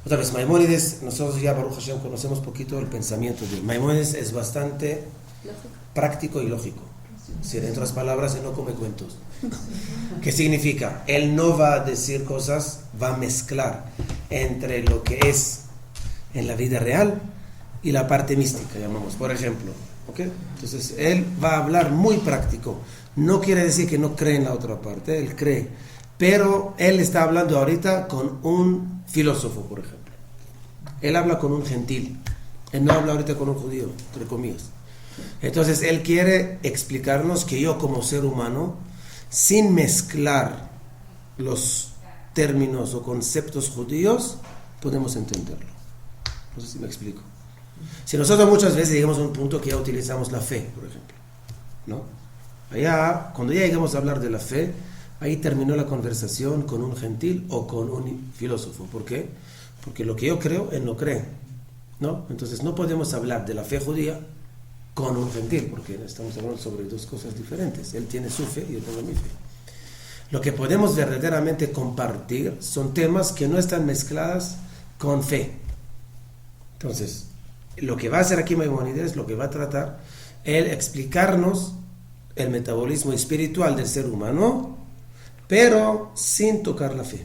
Otra vez, Maimónides, nosotros ya Baruch Hashem conocemos poquito el pensamiento de Maimónides, es bastante práctico y lógico. Si en otras palabras, él no come cuentos. ¿Qué significa? Él no va a decir cosas, va a mezclar entre lo que es en la vida real y la parte mística, llamamos, por ejemplo. ¿Okay? Entonces, él va a hablar muy práctico. No quiere decir que no cree en la otra parte, él cree. Pero él está hablando ahorita con un filósofo, por ejemplo. Él habla con un gentil. Él no habla ahorita con un judío, entre comillas. Entonces, él quiere explicarnos que yo como ser humano, sin mezclar los términos o conceptos judíos, podemos entenderlo. No sé si me explico. Si nosotros muchas veces llegamos a un punto que ya utilizamos la fe, por ejemplo, ¿no? Allá, cuando ya llegamos a hablar de la fe, ahí terminó la conversación con un gentil o con un filósofo. ¿Por qué? Porque lo que yo creo, él no cree, ¿no? Entonces no podemos hablar de la fe judía con un gentil, porque estamos hablando sobre dos cosas diferentes. Él tiene su fe y yo tengo mi fe. Lo que podemos verdaderamente compartir son temas que no están mezcladas con fe. Entonces, lo que va a hacer aquí Maimónides, lo que va a tratar, él explicarnos el metabolismo espiritual del ser humano, pero sin tocar la fe.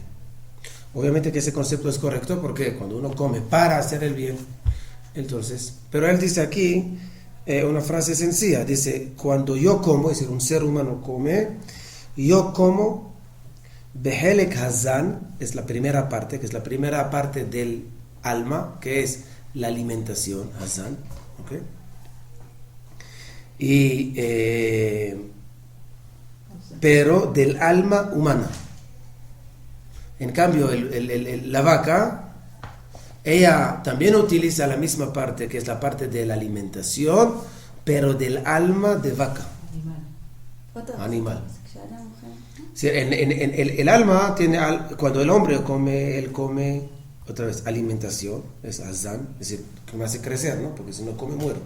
Obviamente que ese concepto es correcto porque cuando uno come para hacer el bien, entonces, pero él dice aquí una frase sencilla, dice, cuando yo como, es decir, un ser humano come, yo como Behelek Hazan, es la primera parte, que es la primera parte del alma, que es la alimentación, Hazan, ¿ok? Y pero del alma humana. En cambio, la vaca, ella también utiliza la misma parte, que es la parte de la alimentación, pero del alma de vaca. Animal. Sí, el alma tiene, cuando el hombre come, él come, otra vez, alimentación, es azán, es decir, que me hace crecer, ¿no? Porque si no come, muero.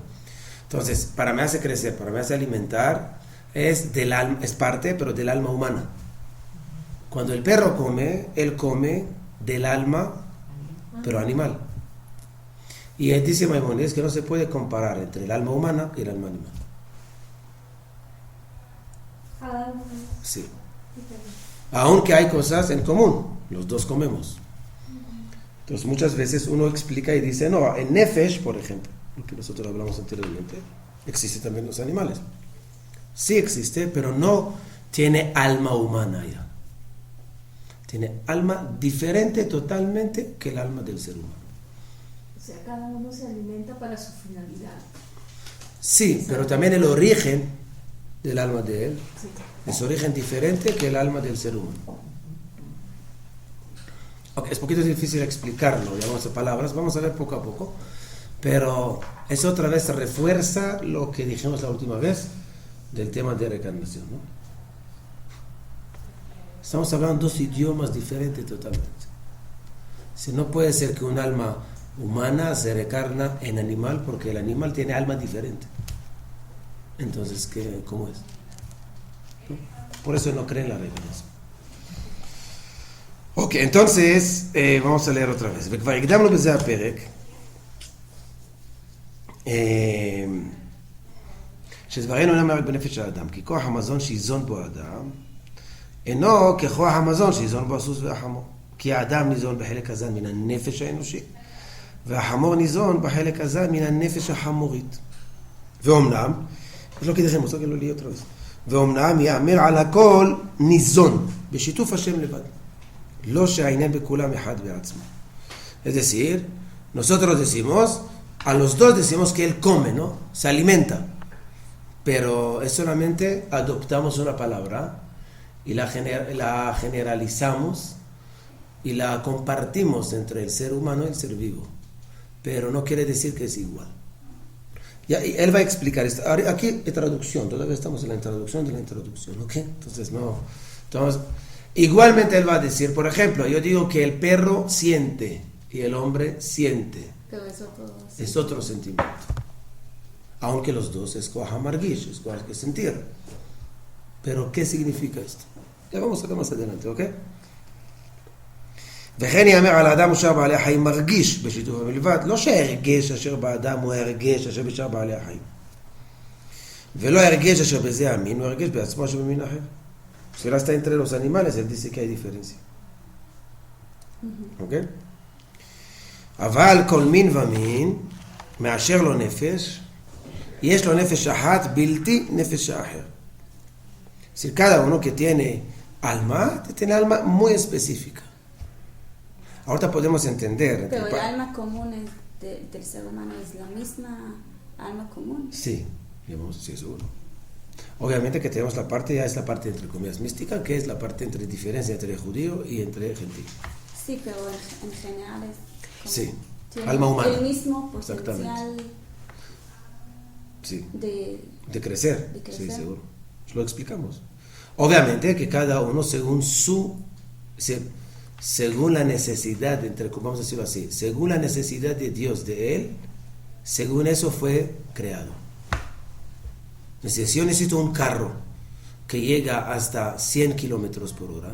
Entonces, para me hace crecer, para me hace alimentar, es del alma, es parte, pero del alma humana. Cuando el perro come, él come del alma, pero animal. Y él dice Maimónides que no se puede comparar entre el alma humana y el alma animal. Sí. Aunque hay cosas en común, los dos comemos. Entonces muchas veces uno explica y dice, no, en Nefesh, por ejemplo, lo que nosotros hablamos anteriormente, existe también los animales. Sí existe, pero no tiene alma humana ya. Tiene alma diferente totalmente que el alma del ser humano. O sea, cada uno se alimenta para su finalidad. Sí, pero también el origen del alma de él es origen diferente que el alma del ser humano. Okay, es poquito difícil explicarlo, digamos en palabras, vamos a ver poco a poco, pero eso otra vez refuerza lo que dijimos la última vez del tema de reencarnación, ¿no? Estamos hablando dos idiomas diferentes totalmente. Si no puede ser que un alma humana se reencarna en animal, porque el animal tiene alma diferente. Entonces, ¿cómo es? ¿No? Por eso no creen en la reencarnación. Ok, entonces vamos a leer otra vez. וכבר הקדמנו בזה הפרק שדברנו אינם רק בנפש האדם, כי כוח המזון שיזון בו האדם אינו ככוח המזון שיזון בו הסוס והחמור, כי האדם ניזון בחלק הזן מן הנפש האנושי והחמור ניזון בחלק הזן מן הנפש החמורית. ואומנם, אז לא כדאי לכם, רוצה לו לי otra vez. ואומנם יאמר על הכל ניזון בשיתוף השם לבד. לא שהעניין בכולם אחד בעצמו. Es decir, nosotros decimos, a los dos decimos que él come, ¿no? Se alimenta. Pero es solamente adoptamos una palabra y la generalizamos y la compartimos entre el ser humano y el ser vivo. Pero no quiere decir que es igual. Y él va a explicar esto. Aquí hay traducción, todavía estamos en la introducción de la introducción, ¿ok? Entonces, no. Entonces, igualmente él va a decir, por ejemplo, yo digo que el perro siente y el hombre siente. Pero eso todo es otro sentimiento. Aunque los dos es koach margish, es koach que sentir. Pero, ¿qué significa esto? Ya vamos a ver más adelante, ¿ok? וכן יאמר על האדם ושאר בעלי החיים מרגיש בשיתוף המלבד, לא שההרגש אשר באדם הוא ההרגש אשר בשאר בעלי החיים. ולא ההרגש אשר בזה המין, הוא ההרגש בעצמו אשר במין אחר. Si está entre los animales, él dice que hay diferencia. ¿Ok? אבל כל מין ומין מאשר לו נפש, יש לו נפש אחת בלתי נפש אחר. Si cada uno que tiene alma muy específica. Ahorita podemos entender. Pero el alma común del ser humano es la misma alma común. Sí, sí, seguro. Obviamente que tenemos la parte, ya es la parte entre comillas mística, que es la parte entre diferencia entre judío y entre gentil. Sí, pero en general es como sí, alma humana. El mismo potencial sí. de crecer. Sí, seguro. Lo explicamos. Obviamente que cada uno según la necesidad, vamos a decirlo así, según la necesidad de Dios, de Él, según eso fue creado. Si yo necesito un carro que llega hasta 100 kilómetros por hora,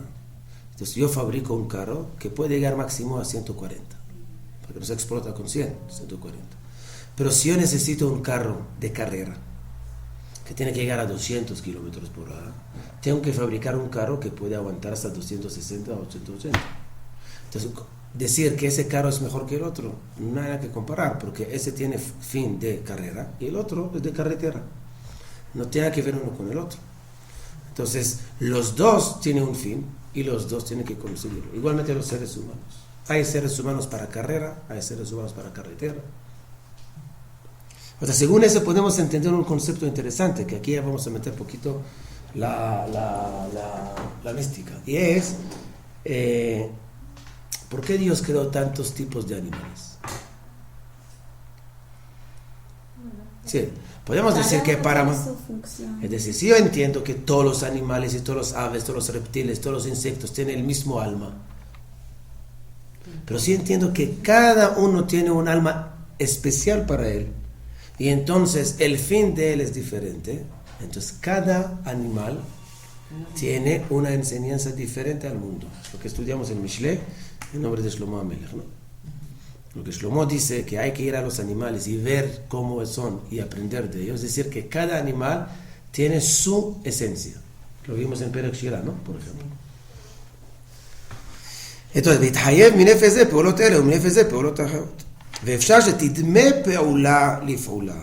entonces yo fabrico un carro que puede llegar máximo a 140, porque no se explota con 140. Pero si yo necesito un carro de carrera que tiene que llegar a 200 kilómetros por hora, tengo que fabricar un carro que puede aguantar hasta 260 o 180. Entonces, decir que ese carro es mejor que el otro, no hay nada que comparar, porque ese tiene fin de carrera y el otro es de carretera. No tiene que ver uno con el otro. Entonces, los dos tienen un fin y los dos tienen que conseguirlo. Igualmente los seres humanos. Hay seres humanos para carrera, hay seres humanos para carretera. O sea, según eso podemos entender un concepto interesante, que aquí ya vamos a meter un poquito la mística. Y es, ¿por qué Dios creó tantos tipos de animales? Sí, podemos decir que es decir, si yo entiendo que todos los animales y todos los aves, todos los reptiles, todos los insectos tienen el mismo alma, pero si entiendo que cada uno tiene un alma especial para él, y entonces el fin de él es diferente, entonces cada animal tiene una enseñanza diferente al mundo. Lo que estudiamos en Mishle, en nombre de Shlomo Amelech, ¿no? Lo que Shlomo dice que hay que ir a los animales y ver cómo son y aprender de ellos, es decir, que cada animal tiene su esencia. Lo vimos en Perek Shirah, ¿no? Por ejemplo. entonces, להתחייב מנפש זה פעולות אלה ומנפש זה פעולות אחרות. ואפשר שתדמה פעולה לפעולה,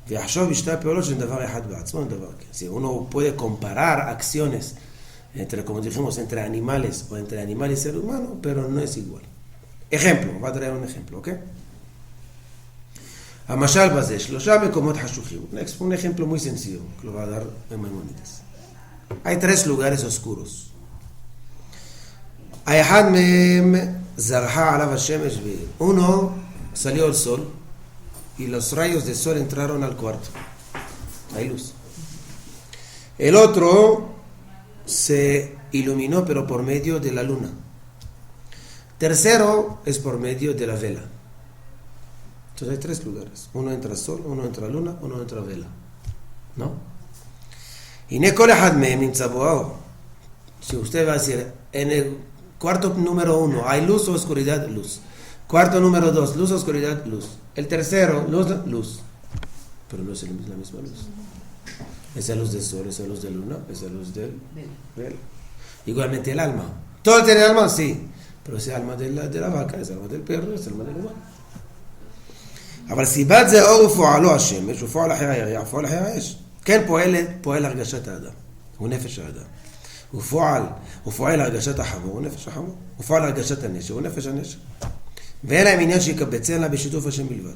ויחשוב בשתי הפעולות של דבר אחד בעצמו, דבר כזה. uno puede comparar acciones entre, como dijimos, entre animales o entre animal y ser humano, pero no es igual. ejemplo, va a traer un ejemplo, ¿ok? המשל בזה, 3 מקומות חשוכים. un ejemplo muy sencillo, que lo va a dar en Maimónides. hay 3 lugares oscuros. האחד מהם זרחה עליו השמש והאיר. uno salió el sol y los rayos del sol entraron al cuarto. hay luz. el otro se iluminó pero por medio de la luna. tercero es por medio de la vela. Entonces hay 3 lugares. uno entra sol, uno entra luna, uno entra vela. ¿No? הנה כל אחד מהם נמצא בו האור. Si usted va a decir, en el cuarto número 1, ¿hay luz o oscuridad? Luz. Cuarto número 2, luz o oscuridad? Luz. El tercero, luz. Pero no es la misma luz. Esa luz del sol, esa luz de luna, esa luz del vela. Igualmente el alma. ¿Todo tiene alma? Sí. pero ese alma de la vaca, ese alma del perro, ese alma del humano. אבל סיבת זה אור ופועלו השמש, ופועל אחר הירח, ופועל אחר האש. כן פועל הרגשת האדם, הוא נפש האדם. ופועל הרגשת החמור, הוא נפש החמור. ופועל הרגשת הנשר, הוא נפש הנשר. ואין להם עניין שיקבצן לה בשיתוף השם בלבד.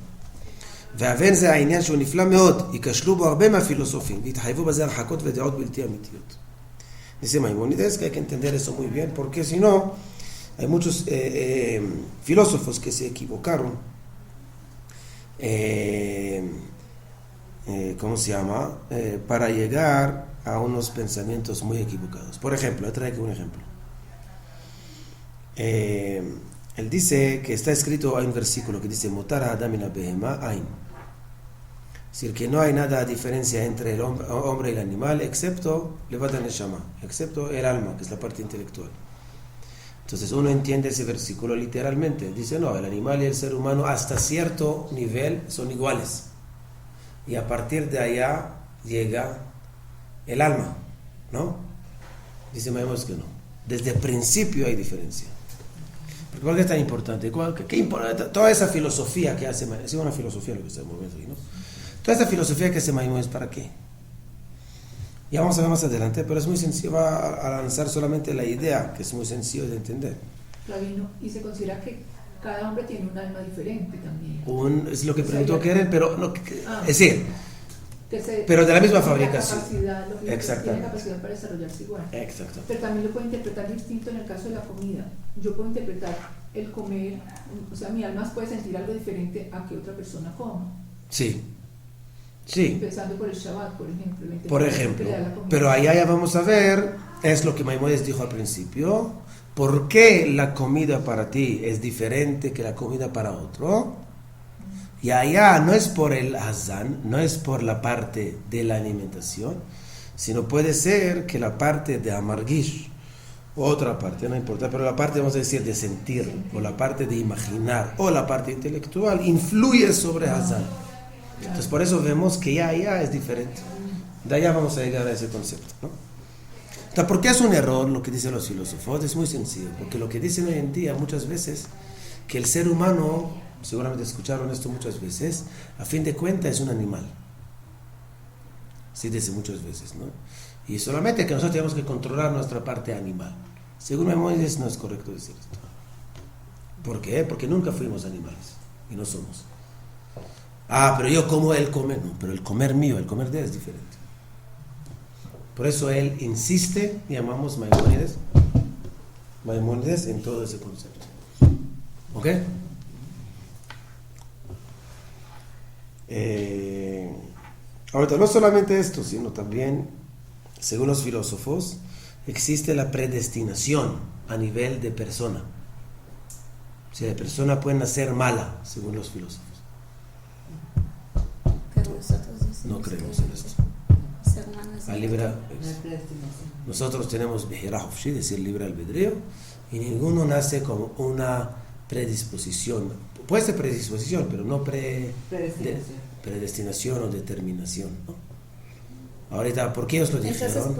והבן זה העניין שהוא נפלא מאוד, ייכשלו בו הרבה מהפילוסופים, והתחייבו בזה הרחקות ודעות בלתי אמיתיות. Dice Maimónides que hay que entender eso muy bien, porque si no, hay muchos filósofos que se equivocaron. ¿Cómo se llama? Para llegar a unos pensamientos muy equivocados. Por ejemplo, voy a traer aquí un ejemplo. Él dice que está escrito, hay un versículo que dice Motar Adam min behema ain. Es decir, que no hay nada diferencia entre el hombre y el animal, excepto Levat HaNeshama, excepto el alma, que es la parte intelectual. Entonces uno entiende ese versículo literalmente. Dice, no, el animal y el ser humano hasta cierto nivel son iguales. Y a partir de allá llega el alma, ¿no? Dice Maimónides que no. Desde el principio hay diferencia. ¿Por qué es tan importante? ¿Qué importa? Toda esa filosofía que hace Maimónides, es una filosofía lo que estamos viendo ahí, ¿no? Toda esa filosofía que hace Maimónides, ¿para qué? Ya vamos a ver más adelante, pero es muy sencillo, va a lanzar solamente la idea, que es muy sencillo de entender. Rabino, y se considera que cada hombre tiene un alma diferente también. Es lo que preguntó Keren, pero no, es decir, que pero de la misma fabricación. Exactamente. Tiene capacidad para desarrollarse igual. Exacto. Pero también lo puede interpretar distinto en el caso de la comida. Yo puedo interpretar el comer, o sea, mi alma puede sentir algo diferente a que otra persona coma. Sí. Sí. Empezando por el Shabbat, por ejemplo. Por ejemplo. Pero allá ya vamos a ver, es lo que Maimónides dijo al principio, ¿por qué la comida para ti es diferente que la comida para otro? Y allá no es por el hazan, no es por la parte de la alimentación, sino puede ser que la parte de amargish, otra parte, no importa, pero la parte, vamos a decir, de sentir, o la parte de imaginar, o la parte intelectual, influye sobre hazan. Entonces por eso vemos que ya es diferente. De allá vamos a llegar a ese concepto, ¿no? Entonces, ¿por qué es un error lo que dicen los filósofos? Es muy sencillo, porque lo que dicen hoy en día muchas veces, que el ser humano, seguramente escucharon esto muchas veces, a fin de cuentas es un animal. Sí, dice muchas veces, ¿no? Y solamente que nosotros tenemos que controlar nuestra parte animal. Según Maimónides no es correcto decir esto. ¿Por qué? Porque nunca fuimos animales, y no somos. Pero yo como él come, no, pero el comer mío, el comer de él es diferente. Por eso él insiste, llamamos Maimónides en todo ese concepto. ¿Ok? Ahorita no solamente esto, sino también, según los filósofos, existe la predestinación a nivel de persona. O sea, la persona puede nacer mala, según los filósofos. No creemos en esto. Nosotros tenemos es decir, libre albedrío, y ninguno nace con una predisposición. Puede ser predisposición, pero no predestinación o determinación, ¿no? Ahorita, ¿por qué ellos lo dijeron?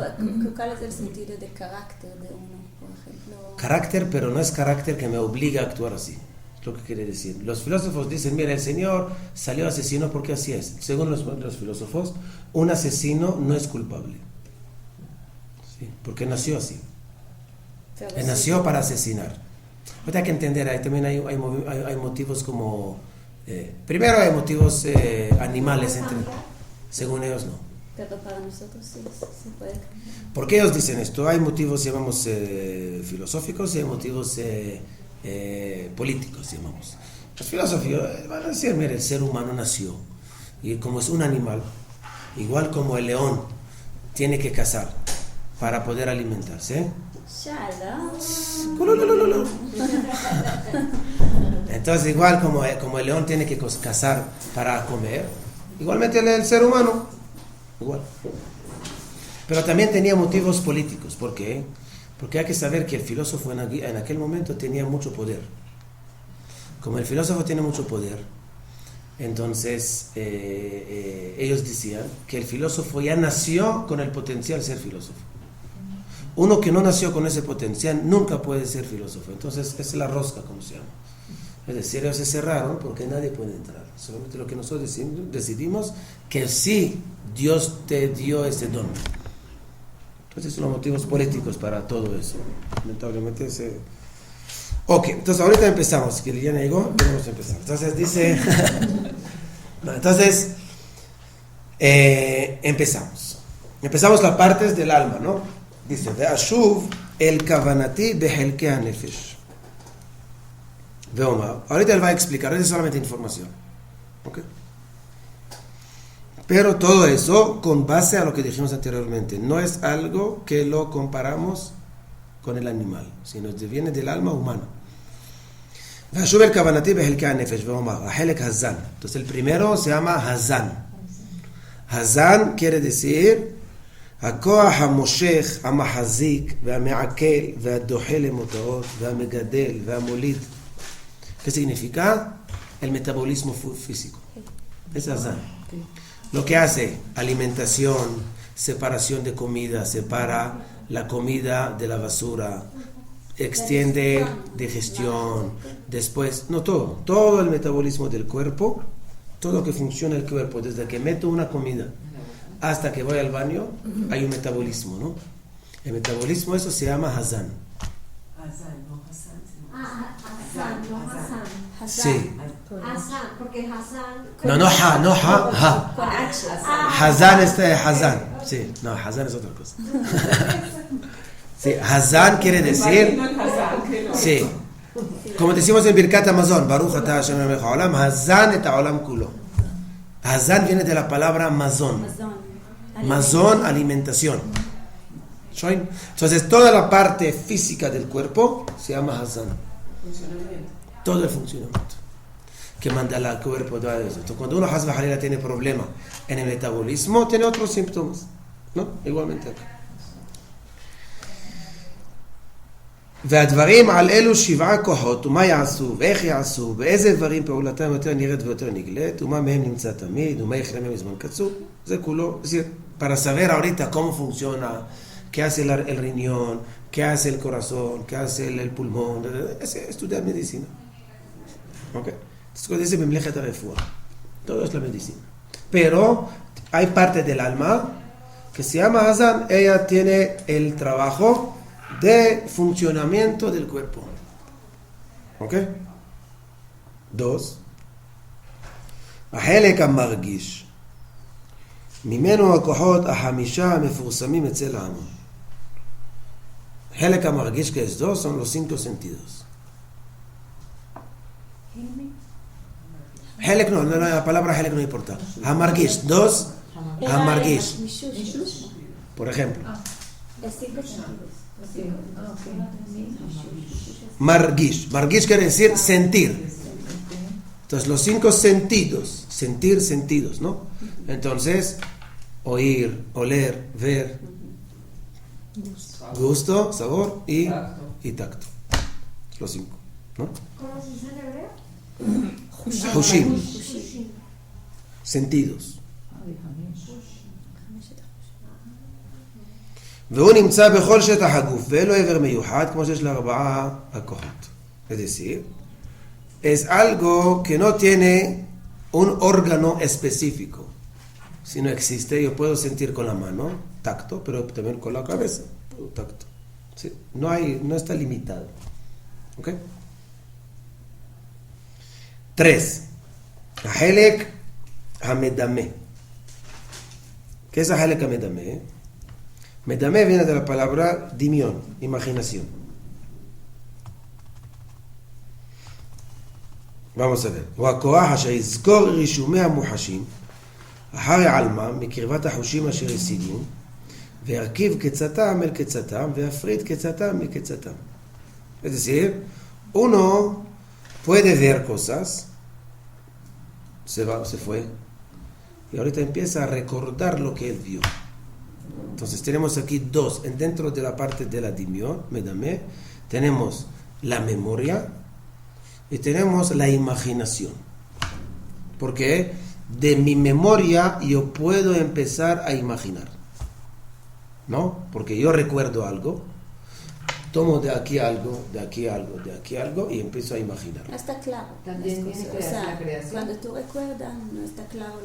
¿Cuál es el sentido de carácter de uno, por ejemplo? Carácter, pero no es carácter que me obliga a actuar así. Es lo que quiere decir. Los filósofos dicen, mira, el Señor salió asesino porque así es. Según los filósofos, un asesino no es culpable. ¿Sí? Porque nació así. Él nació para asesinar. Ahorita hay que entender, también hay motivos como... primero hay motivos animales, según ellos no. Pero para nosotros sí se puede. ¿Por qué ellos dicen esto? Hay motivos, llamamos, filosóficos y hay motivos políticos, llamamos. Los filósofos van a decir, mira, el ser humano nació y como es un animal, igual como el león tiene que cazar para poder alimentarse. Entonces, igual como el león tiene que cazar para comer, igualmente el ser humano, igual. Pero también tenía motivos políticos. ¿Por qué? Porque hay que saber que el filósofo en aquel momento tenía mucho poder. Como el filósofo tiene mucho poder, entonces ellos decían que el filósofo ya nació con el potencial de ser filósofo. Uno que no nació con ese potencial nunca puede ser filósofo. Entonces es la rosca, como se llama. Es decir, ellos se cerraron porque nadie puede entrar. Solamente lo que nosotros decidimos que sí, Dios te dio ese don. Entonces son los motivos políticos para todo eso. Lamentablemente Ok, entonces ahorita empezamos. Que ya llegó, vamos a empezar. Entonces dice... Entonces, empezamos. Empezamos las partes del alma, ¿no? Dice, de Ashuv el kavanati behelke hanefesh. Veoma. Ahorita él va a explicar, es solamente información. ¿Ok? Pero todo eso con base a lo que dijimos anteriormente. No es algo que lo comparamos con el animal, sino que viene del alma humana. Ashuv el kavanati behelke hanefesh. Veoma. Ahelek hazan. Entonces el primero se llama hazan. Hazan quiere decir הכוח המושך, המחזיק והמעכל והדוחה למותרות והמגדל והמוליד. ¿Qué significa? El metabolismo físico. Es Hazan. Lo que hace alimentación, separación de comida, separa la comida de la basura, extiende digestión, después, no todo el metabolismo del cuerpo, todo lo que funciona el cuerpo, desde que meto una comida hasta que voy al baño, hay un metabolismo, ¿no? El metabolismo, eso se llama Hazan. Hazan, no Hassan. Hassan, no Hassan. Sí. Hassan, porque Hassan. No, ha. Con H. Hazan es Hazan. Sí, no, Hazan es otra cosa. Sí, Hazan quiere decir, sí, como decimos en Birkat Amazon, Baruch atah Hashem melech haolam, Hazan et haolam kulo. Hazan viene de la palabra mazón. Mazón, alimentación. ¿Saben? Entonces toda la parte física del cuerpo se llama Hazan. Todo el funcionamiento que manda al cuerpo. Todo eso. Entonces, cuando uno Hazba Jalila tiene problema en el metabolismo, tiene otros síntomas, ¿no? Igualmente acá. והדברים על אלו 7 כוחות, ומה יעשו, ואיך יעשו, באיזה דברים פעולתם יותר נראית ויותר נגלית, ומה מהם נמצא תמיד, ומה יכלה מהם זמן קצוב, זה כולו, es decir, para saber ahorita cómo funciona, qué hace el riñón, qué hace el corazón, qué hace el pulmón, es estudiar medicina. ¿Ok? Esto dice Memlechet HaRefuah, todo es la medicina. Pero hay parte del alma que se llama Hazan, ella tiene el trabajo de funcionamiento del cuerpo. ¿Ok? 2. החלק המרגיש ממנו הכוחות 5 המפורסמים אצל ההמון. החלק המרגיש que es 2 son los 5 sentidos. חלק no, la palabra חלק no importa. המרגיש, 2, המרגיש. Por ejemplo. Margish quiere decir sentir. Entonces los 5 sentidos, sentir sentidos, ¿no? Entonces, oír, oler, ver, gusto, sabor y tacto. Los 5, ¿no? ¿Cómo se dice en hebreo? Hushim, sentidos. והוא נמצא בכל שטח הגוף, ואין לו עבר מיוחד, כמו שיש ל4 הכוחות. Es decir, es algo que no tiene un órgano específico. Si no existe, yo puedo sentir con la mano, tacto, pero también con la cabeza, tacto. ¿Sí? No está limitado. ¿Ok? 3. החלק המדמה. ¿Qué es החלק המדמה? Medame viene de la palabra dimión, imaginación. Vamos a ver. והכוח אשר יזכור רישומי המוחשים אחר העלמה מקרבת החושים אשר השיגו וירכיב קצתם אל קצתם ויפריד קצתם מקצתם. Es decir, uno puede ver cosas, se fue, y ahorita empieza a recordar lo que él vio. Entonces tenemos aquí 2, dentro de la parte de la dimión, medame, tenemos la memoria y tenemos la imaginación. Porque de mi memoria yo puedo empezar a imaginar, ¿no? Porque yo recuerdo algo, tomo de aquí algo, de aquí algo, de aquí algo y empiezo a imaginar. No está claro. También viene la creación. Cuando tú recuerdas, no está claro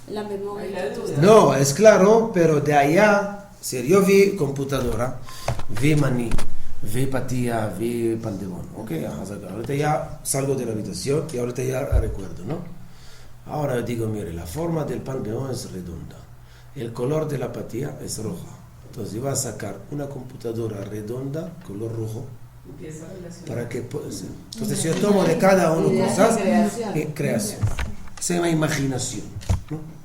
la memoria. No, es claro, pero de allá, si yo vi computadora, vi maní, vi patilla, vi pan de bono, ok, ahorita ya salgo de la habitación y ahorita ya recuerdo, ¿no? Ahora digo, mire, la forma del pan de bono es redonda, el color de la patilla es roja, entonces yo voy a sacar una computadora redonda, color rojo, para que pueda ser. Entonces yo tomo de cada uno cosas y creación. Se llama imaginación, ¿no?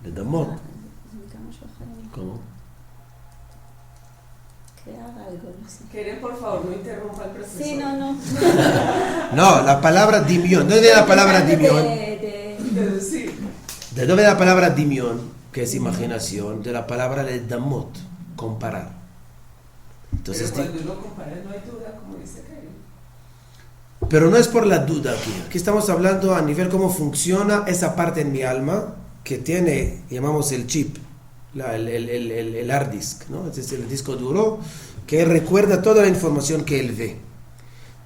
לדמות. ¿Cómo? Crear algo, no sé. Quieren, por favor, no interrumpa el proceso. Sí, no. No, la palabra dimión. ¿Dónde viene la palabra dimión? Deducir. ¿De dónde la palabra dimion, que es imaginación? De la palabra de damot, comparar. Entonces, pero cuando uno compara no hay duda, como dice Karen. pero no es por la duda aquí. Aquí estamos hablando a nivel cómo funciona esa parte en mi alma que tiene, llamamos el chip, el hard disk, ¿no? Es decir, el disco duro que recuerda toda la información que él ve.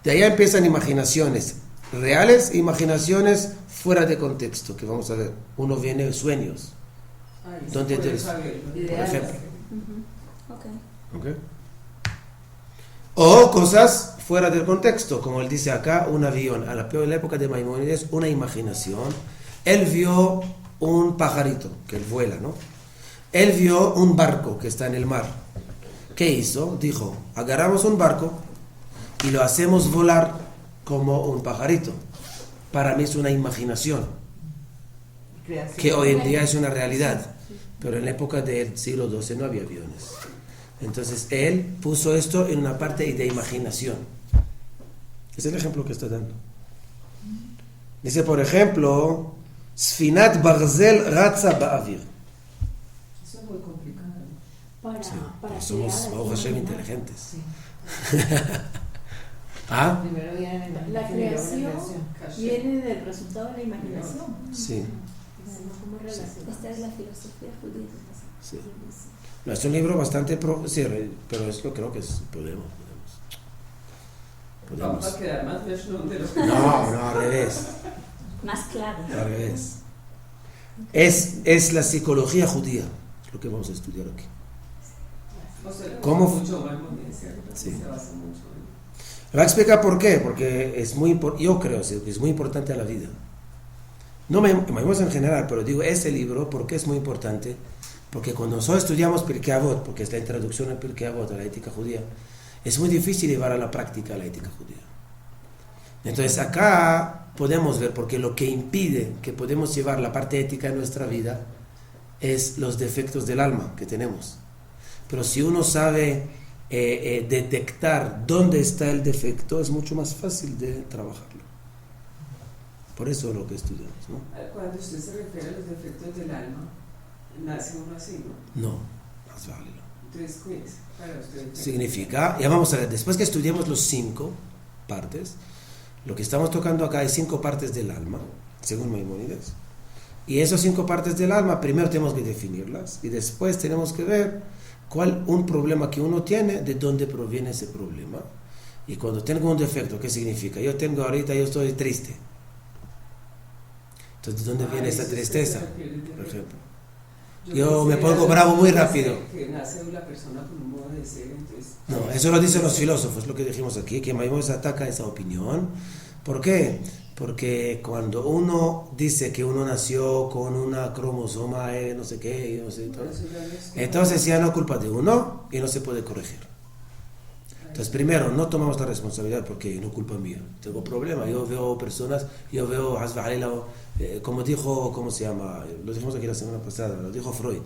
De allá empiezan imaginaciones reales e imaginaciones fuera de contexto, que vamos a ver. Uno viene de sueños. ¿Dónde por ejemplo? Okay. ¿Okay? O cosas fuera del contexto, como él dice acá, un avión. En la época de Maimónides, una imaginación. Él vio un pajarito que él vuela, ¿no? Él vio un barco que está en el mar. ¿Qué hizo? Dijo, agarramos un barco y lo hacemos volar como un pajarito. Para mí es una imaginación, que hoy en día es una realidad. Pero en la época del siglo XII no había aviones. Entonces él puso esto en una parte de imaginación. Es el ejemplo que está dando. Dice, por ejemplo, Sfinat Barzel Ratza Ba'avir. Eso es muy complicado. Para Somos, crear Baruch Hashem, alguna inteligentes. Sí. ¿Ah? Primero viene La creación viene del resultado de la imaginación. Sí. ¿Cómo relacionar? Esta es la filosofía judía. Sí. No, es un libro bastante sí, pero es lo creo que podemos. Vamos a quedar más de lo que No, al revés. Más claro. Al revés. Es la psicología judía lo que vamos a estudiar aquí. ¿Cómo? Mucho más ¿cierto? Sí. Se basa mucho Va a explicar por qué, porque es muy yo creo que es muy importante a la vida. No me en general, pero digo ese libro, ¿por qué es muy importante? Porque cuando nosotros estudiamos Pirkei Avot, porque es la introducción al Pirkei Avot, a la ética judía, es muy difícil llevar a la práctica la ética judía. Entonces acá podemos ver, porque lo que impide que podemos llevar la parte ética en nuestra vida es los defectos del alma que tenemos. Pero si uno sabe detectar dónde está el defecto, es mucho más fácil de trabajarlo. Por eso es lo que estudiamos, ¿no? Cuando usted se refiere a los defectos del alma, nace uno así, ¿no? No, más vale. Entonces, ¿qué es para usted? Significa, ya vamos a ver, después que estudiamos los 5 partes, lo que estamos tocando acá hay 5 partes del alma, según Maimónides. Y esas 5 partes del alma, primero tenemos que definirlas y después tenemos que ver un problema que uno tiene, de dónde proviene ese problema. Y cuando tengo un defecto, ¿qué significa? Yo estoy triste. Entonces, ¿de dónde viene esa tristeza? Por ejemplo. Yo me pongo bravo muy rápido. Que nace la persona con un modo de ser, entonces... No, eso lo dicen los filósofos, lo que dijimos aquí, que Maimónides ataca esa opinión. ¿Por qué? Porque cuando uno dice que uno nació con una cromosoma, no sé qué, no sé, entonces ya no es culpa de uno y no se puede corregir. Entonces, primero, no tomamos la responsabilidad porque no es culpa mía. Tengo problemas. Yo veo personas, como dijo, ¿cómo se llama? Lo dijimos aquí la semana pasada, lo dijo Freud.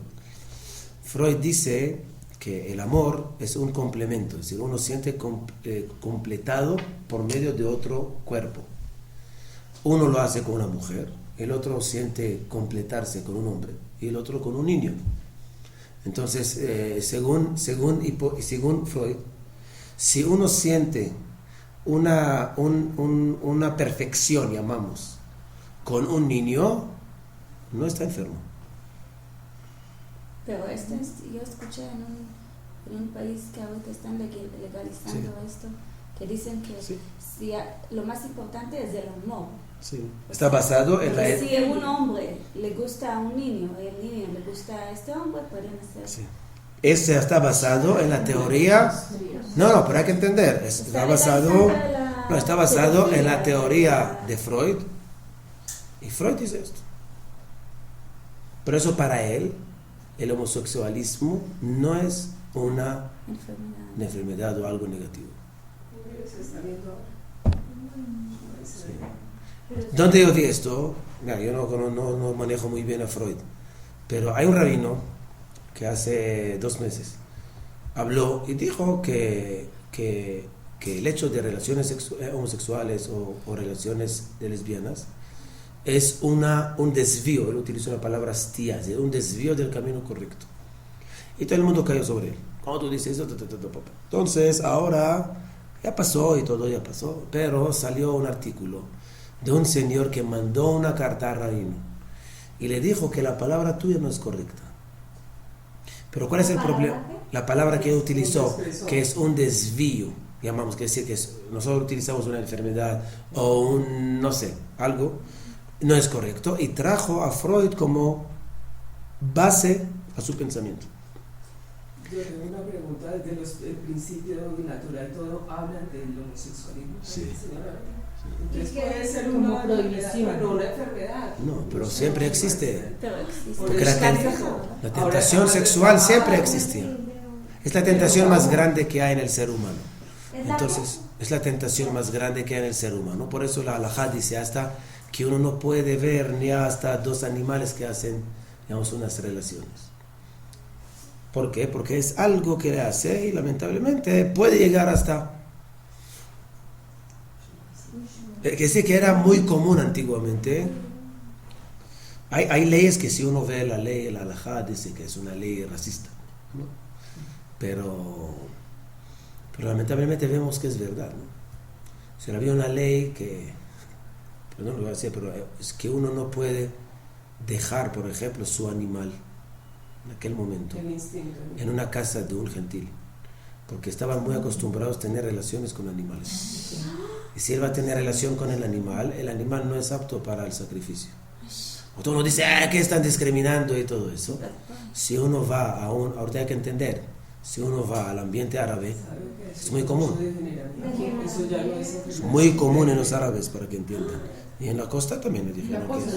Freud dice que el amor es un complemento, es decir, uno siente completado por medio de otro cuerpo. Uno lo hace con una mujer, el otro siente completarse con un hombre y el otro con un niño. Entonces, según Freud, si uno siente una perfección, llamamos, con un niño, no está enfermo. Pero yo escuché en un país que ahorita están legalizando esto, que dicen que lo más importante es el amor. Sí. Está basado en la... Si a un hombre le gusta a un niño y el niño le gusta a este hombre, pueden hacer... Sí. Ese está basado en la teoría... No, pero hay que entender. Está basado en la teoría de Freud. Y Freud dice esto. Pero eso para él, el homosexualismo no es una enfermedad o algo negativo. ¿Dónde yo vi esto? Yo no manejo muy bien a Freud, pero hay un rabino que hace 2 meses habló y dijo que el hecho de relaciones homosexuales o relaciones de lesbianas es un desvío, él utiliza una palabra stía, es un desvío del camino correcto. Y todo el mundo cayó sobre él. Cuando tú dices eso, entonces ahora ya pasó y todo ya pasó, pero salió un artículo de un señor que mandó una carta a Rabino y le dijo que la palabra tuya no es correcta. Pero ¿cuál es el problema? La palabra que utilizó, que es un desvío, llamamos, que decir que nosotros utilizamos una enfermedad o un, no sé, algo, no es correcto, y trajo a Freud como base a su pensamiento. Yo tengo una pregunta, desde el principio natural todo hablan del homosexualismo. Sí. Entonces puede ser como una prohibición. no una enfermedad. No, pero siempre existe. Pero existe. Porque la tentación sexual siempre existía. Es la tentación más grande que hay en el ser humano. Entonces, es la tentación más grande que hay en el ser humano. Por eso la halajá dice hasta que uno no puede ver ni hasta dos animales que hacen, digamos, unas relaciones. ¿Por qué? Porque es algo que le hace y lamentablemente puede llegar hasta... Que sí que era muy común antiguamente. Hay leyes que si uno ve la ley, la halajá dice que es una ley racista, ¿no? Pero lamentablemente vemos que es verdad, ¿no? Si había una ley que, pero no lo voy a decir, pero es que uno no puede dejar, por ejemplo, su animal en aquel momento en una casa de un gentil, porque estaban muy acostumbrados a tener relaciones con animales. Y si él va a tener relación con el animal no es apto para el sacrificio. O todo uno dice, que están discriminando y todo eso. Si uno va ahorita hay que entender, si uno va al ambiente árabe, es muy común. Es muy común en los árabes, para que entiendan. Y en la costa también me dijeron que es.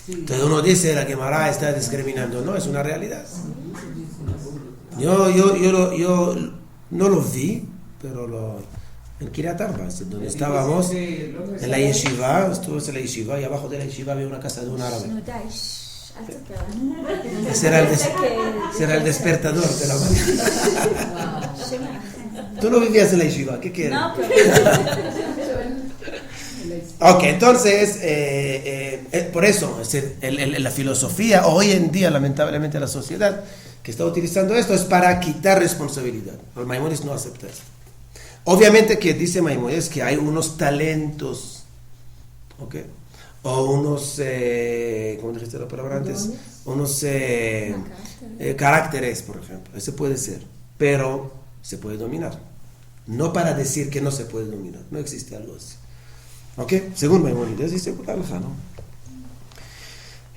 Entonces uno dice, la Gemara está discriminando. No, es una realidad. Yo no lo vi, pero en Kiryat Arba, donde estábamos, en la yeshiva, estuve en la yeshiva y abajo de la yeshiva había una casa de un árabe. Ese era el despertador de la mañana. Tú no vivías en la yeshiva, ¿qué quieres? No, pero... Ok, entonces, por eso, la filosofía, hoy en día, lamentablemente, la sociedad que está utilizando esto es para quitar responsabilidad. Pero Maimónides no acepta eso. Obviamente que dice Maimónides que hay unos talentos, ¿ok? O unos, ¿cómo dijiste la palabra antes? Unos caracteres, por ejemplo. Ese puede ser, pero se puede dominar. No para decir que no se puede dominar. No existe algo así. ¿Ok? Según Maimónides dice, ¿no?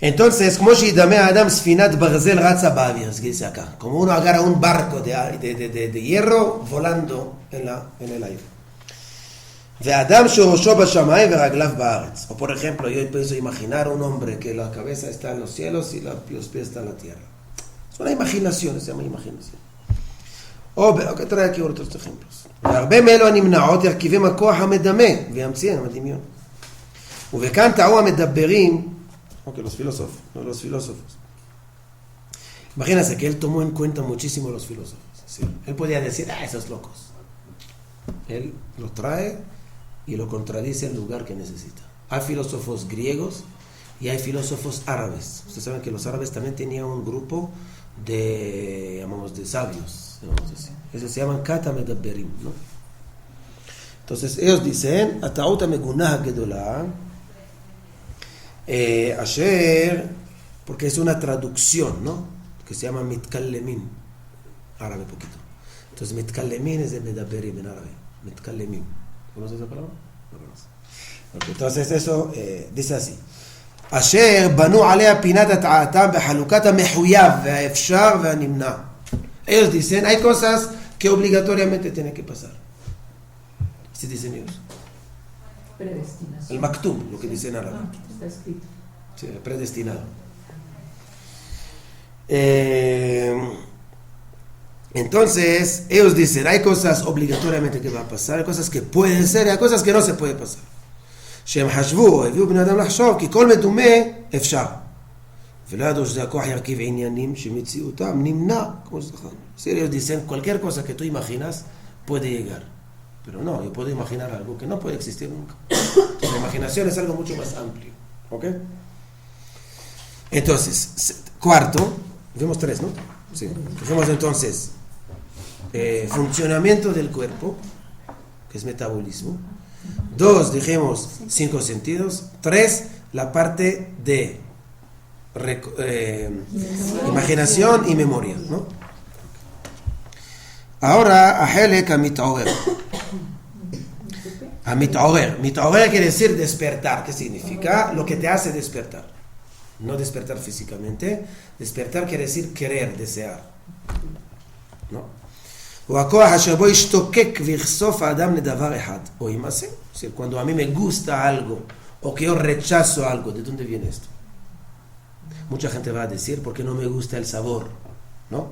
Entonces, como si dame a Adam sfinat barzel ratza ba'avir, que dice acá, como uno agarra un barco de hierro volando en el aire. Ve'adam shorosho b'shamayim ve'raglav ba'aretz. O por ejemplo, yo empiezo a imaginar un hombre que la cabeza está en los cielos y los pies están en la tierra. Es una imaginación, se llama imaginación. O que trae aquí otros ejemplos. והרבה מאלו הנמנעות ירכיבים הכוח המדמה וימציא הדמיון. וכאן טעו המדברים, los filósofos. Imagínense que él tomó en cuenta muchísimo los filósofos. ¿Sí? Él podía decir, esos locos. Él lo trae y lo contradice en el lugar que necesita. Hay filósofos griegos y hay filósofos árabes. Ustedes saben que los árabes también tenían un grupo de sabios, así. Esos se llaman Kata Medabberim, ¿no? Entonces ellos dicen Ata'uta megunah gedolah Asher, porque es una traducción, ¿no? Que se llama Mitkallemin, árabe poquito. Entonces Mitkallemin es de Medabberim en árabe. Mitkallemin. ¿Conoces esa palabra? No conoces. Okay, entonces eso dice así. אשר בנו עליה פינת התעתם בחלוקת המחויב והאפשר והנמנע. Ellos dicen, hay cosas que obligatoriamente tienen que pasar. ¿Sí dicen ellos? Predestinación. El maktum, lo que dicen árabe. Está escrito. Sí, predestinado. Entonces, ellos dicen, hay cosas obligatoriamente que van a pasar, hay cosas que pueden ser, hay cosas que no se pueden pasar. שהם חשבו, הביאו בני אדם לחשוב, כי כל מדומה אפשר. ולא ידעו שזה הכוח ירכיב עניינים שמציאותם נמנע, como se dice. Si ellos dicen, cualquier cosa que tú imaginas puede llegar. Pero no, yo puedo imaginar algo que no puede existir nunca. La imaginación es algo mucho más amplio. ¿Ok? Entonces, cuarto, vimos 3, ¿no? Sí. Dijimos entonces, funcionamiento del cuerpo, que es metabolismo. 2, dijimos 5 sentidos. 3, la parte de imaginación y memoria, ¿no? Ahora, החלק המתעורר. מתעורר quiere decir despertar. ¿Qué significa? Lo que te hace despertar. No despertar físicamente. Despertar quiere decir querer, desear. ¿No? והכוח אשר בו ישתוקק ויחשוף האדם לדבר אחד או ימעשה. Es decir, cuando a mí me gusta algo o que yo rechazo algo, ¿de dónde viene esto? Mucha gente va a decir, porque no me gusta el sabor, ¿no?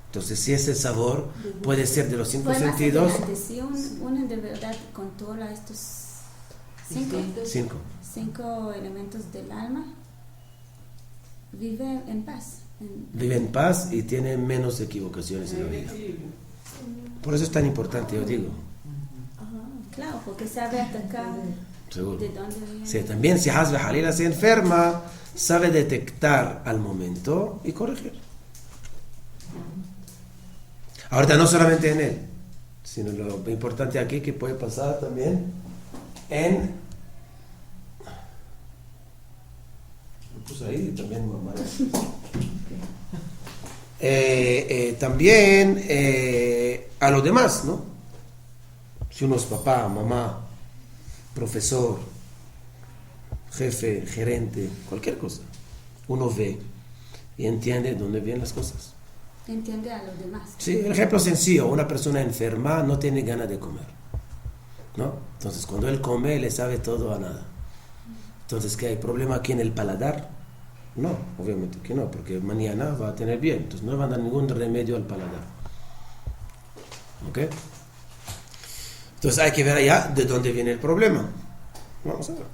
Entonces, si es el sabor, puede ser de los 5 sentidos. Si uno de verdad controla estos 5 elementos del alma, vive en paz. Vive en paz y tiene menos equivocaciones en la vida. Por eso es tan importante, yo digo. Claro, porque sabe atacar. Seguro. ¿De dónde viene? Sí, también si Hazbe Jalila se enferma, sabe detectar al momento y corregir. Ahorita no solamente en él, sino lo importante aquí que puede pasar también en... Lo puse ahí también mamá. También a los demás, ¿no? Si uno es papá, mamá, profesor, jefe, gerente, cualquier cosa, uno ve y entiende dónde vienen las cosas. Entiende a los demás. Sí, el ejemplo sencillo, una persona enferma no tiene ganas de comer, ¿no? Entonces cuando él come le sabe todo a nada. Entonces, ¿qué hay problema aquí en el paladar? No, obviamente que no, porque mañana va a tener bien, entonces no le van a dar ningún remedio al paladar. ¿Ok? Entonces hay que ver allá de dónde viene el problema. Vamos a ver.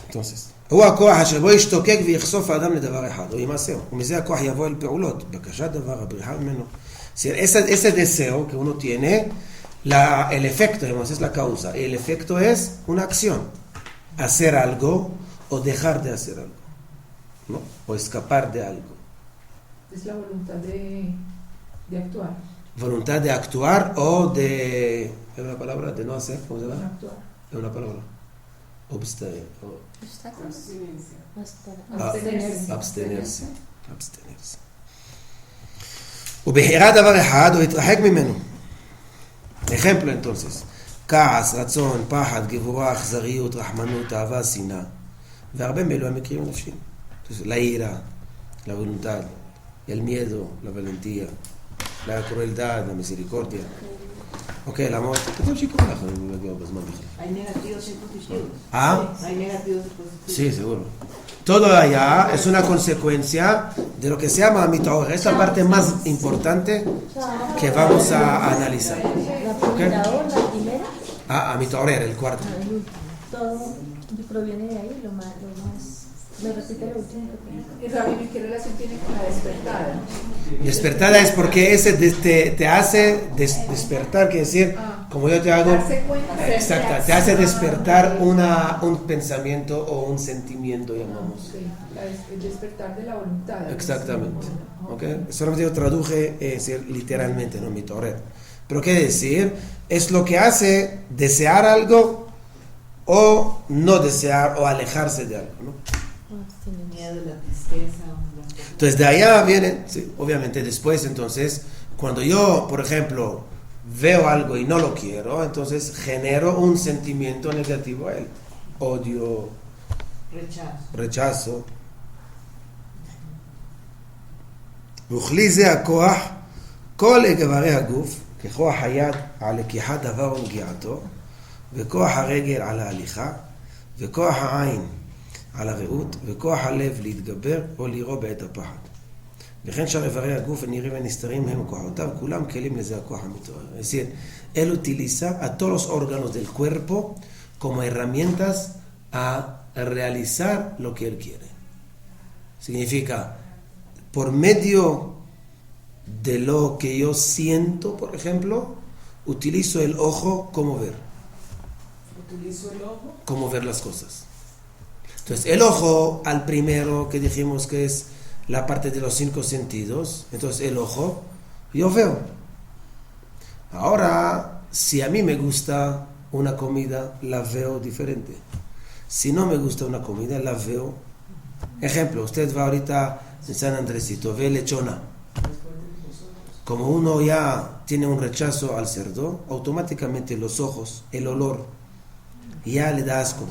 Entonces, הוא הכוח אשר בו ישתוקק ויחשוף האדם לדבר אחד, או ימעשהו. ומזה הכוח יבוא אל פעולות, בקשת דבר, הבריחה ממנו. Ese deseo que uno tiene, el efecto, digamos, es la causa. El efecto es una acción. Hacer algo o dejar de hacer algo, ¿no? O escapar de algo. Es la voluntad de actuar. Voluntad de actuar o de... ¿Es una palabra? De no hacer, ¿cómo se llama? Actuar. Es una palabra. Obstáculos. abstenerse. ובחירת דבר אחד הוא יתרחק ממנו. ejemplo entonces, כעס, רצון, פחד, גבורה, אכזריות, רחמנות, אהבה, שנאה. והרבה מאלו המקרים הנפשיים. La ira, la voluntad, el miedo, la valentía, la crueldad, la misericordia. Ok, el amor. Hay negativos y positivos. ¿Ah? Hay negativos y positivos. Sí, seguro. Todo allá es una consecuencia de lo que se llama mitahor. Es la parte más importante que vamos a analizar. La primera o la primera. Mitahor, el cuarto. Todo proviene de ahí, lo más. Me repite lo último que ¿Y Rabbi, qué relación tiene con la despertada? Despertada es porque ese te hace despertar, quiere decir, como yo te hago, Darse cuenta. exacto, te hace despertar un pensamiento o un sentimiento, llamamos. Sí, el despertar de la voluntad. Exactamente. ¿Okay? Solamente yo traduje literalmente, no mitahor. Pero qué decir, es lo que hace desear algo o no desear o alejarse de algo, ¿no? Miedo, la tristeza. Entonces de allá viene, sí, obviamente después, entonces, cuando yo, por ejemplo, veo algo y no lo quiero, entonces genero un sentimiento negativo a él. Odio, rechazo. וכלי זה הכוח, כל איברי הגוף, ככוח היד על לקיחת דבר ונגיעתו, וכוח הרגל על ההליכה, וכוח העין על הראות, וכוח הלב להתגבר או לירו בעת הפחד. וכן שאר איברי הגוף הנראים והנסתרים הם כוחותיו, כולם כלים לזה הכוח המתעורר. Es decir, él utiliza a todos los órganos del cuerpo como herramientas a realizar lo que él quiere. Significa, por medio de lo que yo siento, por ejemplo, utilizo el ojo como ver. Utilizo el ojo. Como ver las cosas. Entonces, el ojo, al primero que dijimos que es la parte de los 5 sentidos, entonces el ojo, yo veo. Ahora, si a mí me gusta una comida, la veo diferente. Si no me gusta una comida, la veo. Ejemplo, usted va ahorita en San Andresito, ve lechona. Como uno ya tiene un rechazo al cerdo, automáticamente los ojos, el olor, ya le da asco.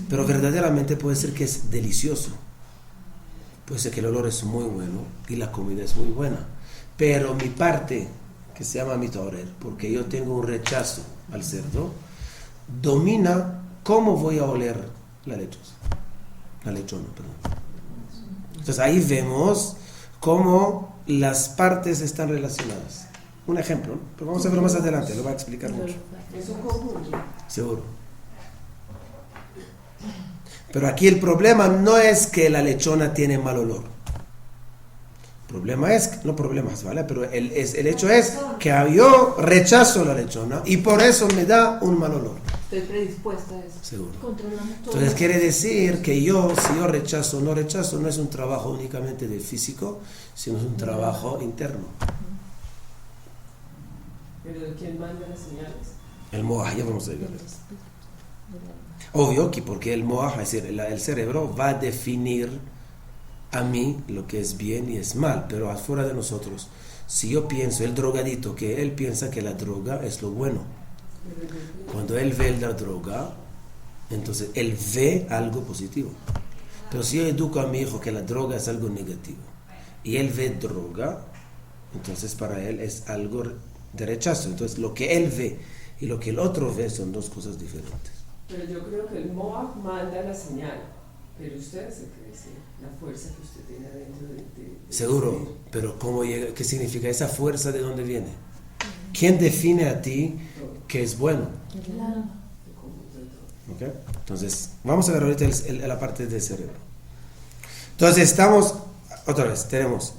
Pero verdaderamente puede ser que es delicioso. Puede ser que el olor es muy bueno y la comida es muy buena. Pero mi parte, que se llama mi torer, porque yo tengo un rechazo al cerdo, domina cómo voy a oler la lechona. Entonces ahí vemos cómo las partes están relacionadas. Un ejemplo, ¿no? Pero vamos a verlo más adelante, lo va a explicar mucho. Es un conjunto. Seguro. Pero aquí el problema no es que la lechona tiene mal olor. El problema es, no problemas, ¿vale? Pero el hecho es que yo rechazo la lechona y por eso me da un mal olor. Estoy predispuesta a eso. Seguro. Controlamos todo. Entonces quiere decir que si yo rechazo o no rechazo, no es un trabajo únicamente del físico, sino es un trabajo interno. ¿Pero de quién manda las señales? El moaj, ya vamos a ver. Obvio que porque el moaj, es decir, el cerebro va a definir a mí lo que es bien y es mal, pero afuera de nosotros, si yo pienso, el drogadito, que él piensa que la droga es lo bueno. Cuando él ve la droga, entonces él ve algo positivo. Pero si yo educo a mi hijo que la droga es algo negativo y él ve droga, entonces para él es algo de rechazo. Entonces lo que él ve y lo que el otro ve son dos cosas diferentes. Pero yo creo que el Moab manda la señal, pero usted se cree la fuerza que usted tiene adentro de Seguro, pero ¿cómo llega? ¿Qué significa esa fuerza? ¿De dónde viene? ¿Quién define a ti que es bueno? ¿Okay? Entonces, vamos a ver ahorita la parte del cerebro. Entonces, estamos, otra vez, tenemos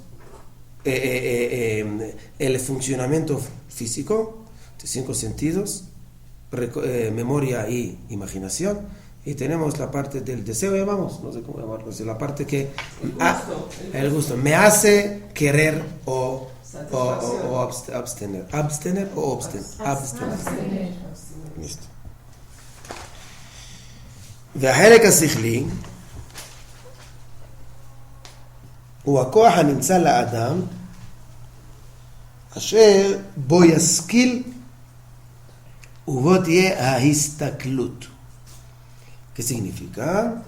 el funcionamiento físico de 5 sentidos, memoria y imaginación, y tenemos la parte del deseo, llamamos, no sé cómo llamarlo, la parte que el gusto me hace querer o abstener. Abstener o abstener. Listo. והחלק השכלי הוא הכוח הנמצא לאדם אשר בו ישכיל ובו תהיה ההסתכלות. ¿Qué significa?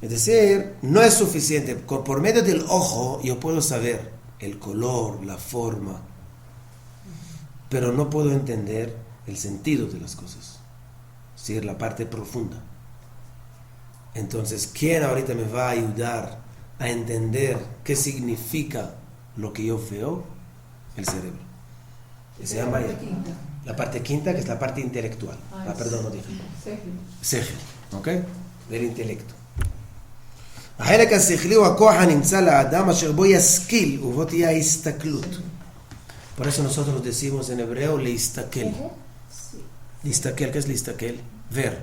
Es decir, no es suficiente. Por medio del ojo yo puedo saber el color, la forma, pero no puedo entender el sentido de las cosas. Es decir, la parte profunda. Entonces, ¿quién ahorita me va a ayudar a entender qué significa lo que yo veo? El cerebro. Que se llama la parte quinta, que es la parte intelectual. Perdón, no dije. Sejel. ¿Ok? del intelecto. החלק השכלי הוא הכוח הנמצא לאדם אשר בו ישכיל ובו תהיה ההסתכלות. Por eso nosotros decimos en hebreo להסתכל. להסתכל, ¿qué es להסתכל? Ver.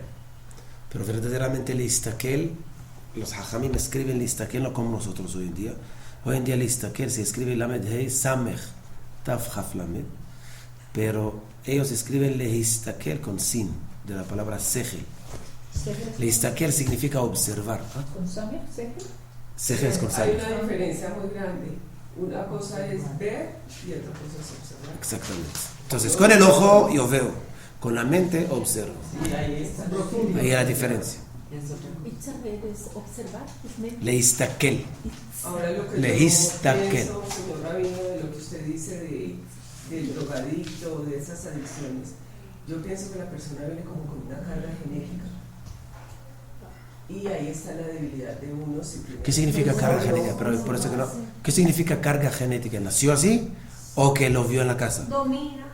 Pero verdaderamente להסתכל, los hajamim escriben להסתכל no como nosotros hoy en día. Hoy en día להסתכל se escribe lamed hei samech taf haf lamed, pero ellos escriben להסתכל con sin de la palabra sejel. להסתכל significa observar. ¿Con Samir? Sejel es con Hay samech. una diferencia muy grande. Una cosa es ver y otra cosa es observar. Exactamente. Entonces, con el ojo yo veo, con la mente observo. Y ahí está. Ahí es la diferencia. observar. להסתכל. Ahora lo que Lehistakel. yo pienso, señor Rabino, de lo que usted dice del drogadicto, de esas adicciones, yo pienso que la persona viene como con una carga genética. Y ahí está la debilidad de uno. ¿Qué significa carga genética? Pero por eso que no. ¿Qué significa carga genética? ¿Nació así o que lo vio en la casa? Domina.